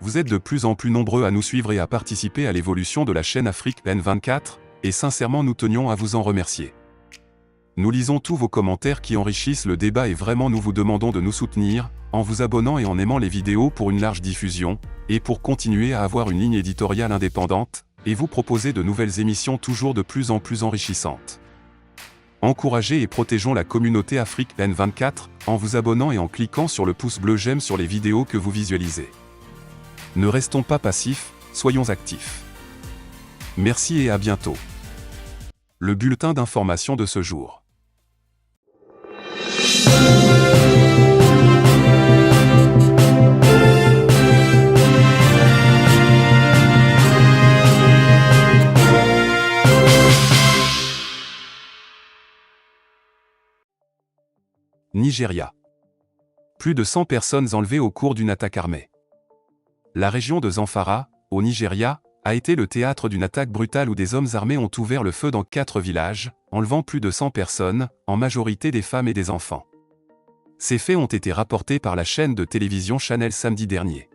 Vous êtes de plus en plus nombreux à nous suivre et à participer à l'évolution de la chaîne Afrique N24, et sincèrement nous tenions à vous en remercier. Nous lisons tous vos commentaires qui enrichissent le débat et vraiment nous vous demandons de nous soutenir, en vous abonnant et en aimant les vidéos pour une large diffusion, et pour continuer à avoir une ligne éditoriale indépendante, et vous proposer de nouvelles émissions toujours de plus en plus enrichissantes. Encouragez et protégeons la communauté Afrique N24, en vous abonnant et en cliquant sur le pouce bleu j'aime sur les vidéos que vous visualisez. Ne restons pas passifs, soyons actifs. Merci et à bientôt. Le bulletin d'information de ce jour. Nigeria. Plus de 100 personnes enlevées au cours d'une attaque armée. La région de Zamfara, au Nigeria, a été le théâtre d'une attaque brutale où des hommes armés ont ouvert le feu dans 4 villages, enlevant plus de 100 personnes, en majorité des femmes et des enfants. Ces faits ont été rapportés par la chaîne de télévision Channel samedi dernier.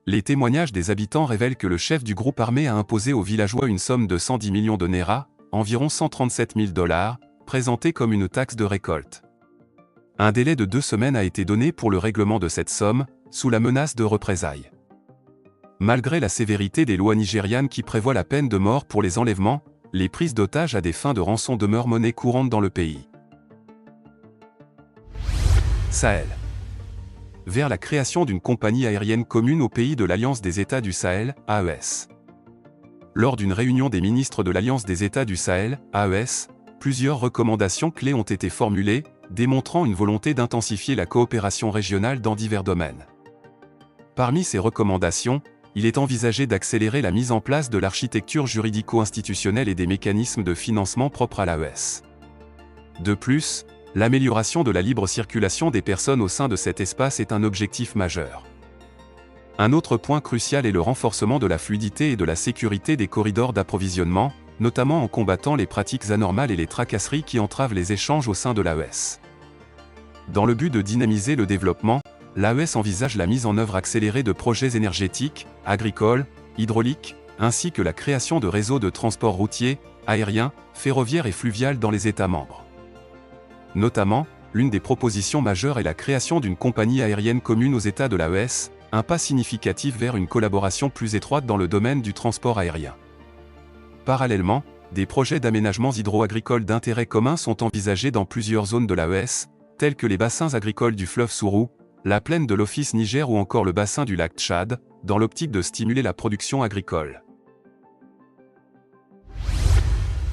Les témoignages des habitants révèlent que le chef du groupe armé a imposé aux villageois une somme de 110 millions de naira, environ 137 000 $, présentée comme une taxe de récolte. Un délai de 2 semaines a été donné pour le règlement de cette somme, sous la menace de représailles. Malgré la sévérité des lois nigérianes qui prévoient la peine de mort pour les enlèvements, les prises d'otages à des fins de rançon demeurent monnaie courante dans le pays. Sahel. Vers la création d'une compagnie aérienne commune au pays de l'Alliance des États du Sahel, AES. Lors d'une réunion des ministres de l'Alliance des États du Sahel, AES, plusieurs recommandations clés ont été formulées, démontrant une volonté d'intensifier la coopération régionale dans divers domaines. Parmi ces recommandations, il est envisagé d'accélérer la mise en place de l'architecture juridico-institutionnelle et des mécanismes de financement propres à l'AES. De plus, l'amélioration de la libre circulation des personnes au sein de cet espace est un objectif majeur. Un autre point crucial est le renforcement de la fluidité et de la sécurité des corridors d'approvisionnement, notamment en combattant les pratiques anormales et les tracasseries qui entravent les échanges au sein de l'AES. Dans le but de dynamiser le développement, l'AES envisage la mise en œuvre accélérée de projets énergétiques, agricoles, hydrauliques, ainsi que la création de réseaux de transport routier, aérien, ferroviaire et fluvial dans les États membres. Notamment, l'une des propositions majeures est la création d'une compagnie aérienne commune aux États de l'AES, un pas significatif vers une collaboration plus étroite dans le domaine du transport aérien. Parallèlement, des projets d'aménagements hydro-agricoles d'intérêt commun sont envisagés dans plusieurs zones de l'AES, tels que les bassins agricoles du fleuve Sourou, la plaine de l'Office Niger ou encore le bassin du lac Tchad, dans l'optique de stimuler la production agricole.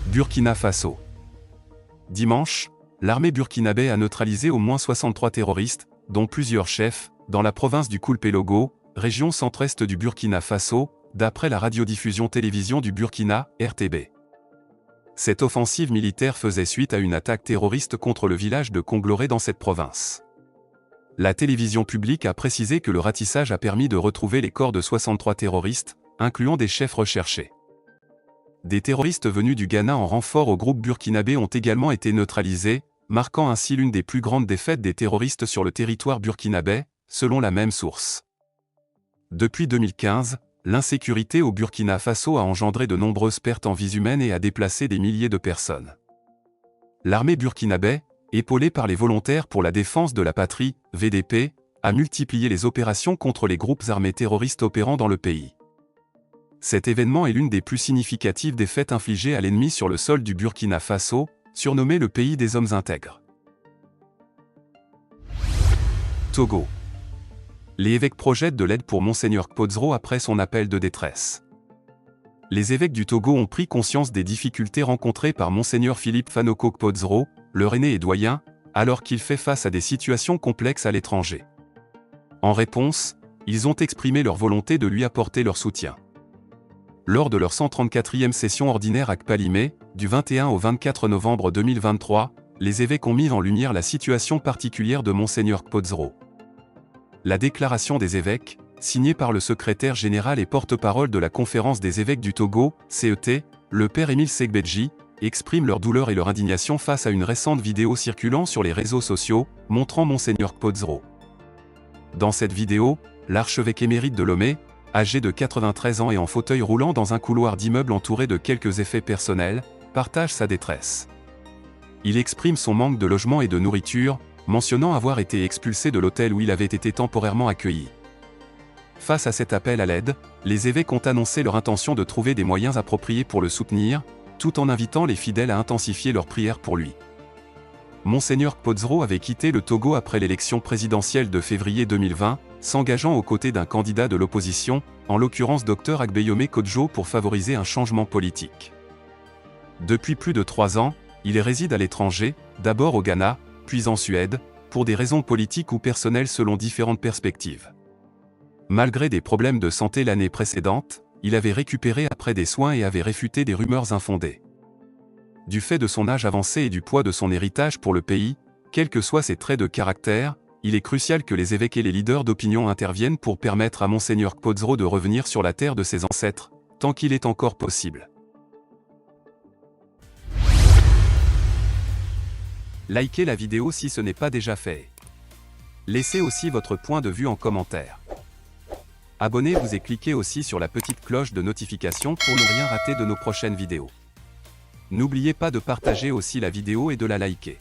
Burkina Faso. Dimanche, l'armée burkinabé a neutralisé au moins 63 terroristes, dont plusieurs chefs, dans la province du Koulpelogo, région centre-est du Burkina Faso, d'après la radiodiffusion télévision du Burkina, RTB. Cette offensive militaire faisait suite à une attaque terroriste contre le village de Kongloré dans cette province. La télévision publique a précisé que le ratissage a permis de retrouver les corps de 63 terroristes, incluant des chefs recherchés. Des terroristes venus du Ghana en renfort au groupe burkinabé ont également été neutralisés, marquant ainsi l'une des plus grandes défaites des terroristes sur le territoire burkinabé, selon la même source. Depuis 2015, l'insécurité au Burkina Faso a engendré de nombreuses pertes en vies humaines et a déplacé des milliers de personnes. L'armée burkinabé, épaulée par les volontaires pour la défense de la patrie, VDP, a multiplié les opérations contre les groupes armés terroristes opérant dans le pays. Cet événement est l'une des plus significatives défaites infligées à l'ennemi sur le sol du Burkina Faso, surnommé le pays des hommes intègres. Togo. Les évêques projettent de l'aide pour Monseigneur Kpodzro après son appel de détresse. Les évêques du Togo ont pris conscience des difficultés rencontrées par Monseigneur Philippe Fanoko Kpodzro, leur aîné et doyen, alors qu'il fait face à des situations complexes à l'étranger. En réponse, ils ont exprimé leur volonté de lui apporter leur soutien. Lors de leur 134e session ordinaire à Kpalimé, du 21 au 24 novembre 2023, les évêques ont mis en lumière la situation particulière de Monseigneur Kpodzro. La déclaration des évêques, signée par le secrétaire général et porte-parole de la Conférence des évêques du Togo, CET, le père Émile Segbedji, exprime leur douleur et leur indignation face à une récente vidéo circulant sur les réseaux sociaux, montrant Monseigneur Kpodzro. Dans cette vidéo, l'archevêque émérite de Lomé, âgé de 93 ans et en fauteuil roulant dans un couloir d'immeuble entouré de quelques effets personnels, partage sa détresse. Il exprime son manque de logement et de nourriture, mentionnant avoir été expulsé de l'hôtel où il avait été temporairement accueilli. Face à cet appel à l'aide, les évêques ont annoncé leur intention de trouver des moyens appropriés pour le soutenir, tout en invitant les fidèles à intensifier leurs prières pour lui. Monseigneur Kpodzro avait quitté le Togo après l'élection présidentielle de février 2020, s'engageant aux côtés d'un candidat de l'opposition, en l'occurrence Dr Agbeyome Kodjo, pour favoriser un changement politique. Depuis plus de 3 ans, il réside à l'étranger, d'abord au Ghana, puis en Suède, pour des raisons politiques ou personnelles selon différentes perspectives. Malgré des problèmes de santé l'année précédente, il avait récupéré après des soins et avait réfuté des rumeurs infondées. Du fait de son âge avancé et du poids de son héritage pour le pays, quels que soient ses traits de caractère, il est crucial que les évêques et les leaders d'opinion interviennent pour permettre à Monseigneur Kpodzro de revenir sur la terre de ses ancêtres, tant qu'il est encore possible. Likez la vidéo si ce n'est pas déjà fait. Laissez aussi votre point de vue en commentaire. Abonnez-vous et cliquez aussi sur la petite cloche de notification pour ne rien rater de nos prochaines vidéos. N'oubliez pas de partager aussi la vidéo et de la liker.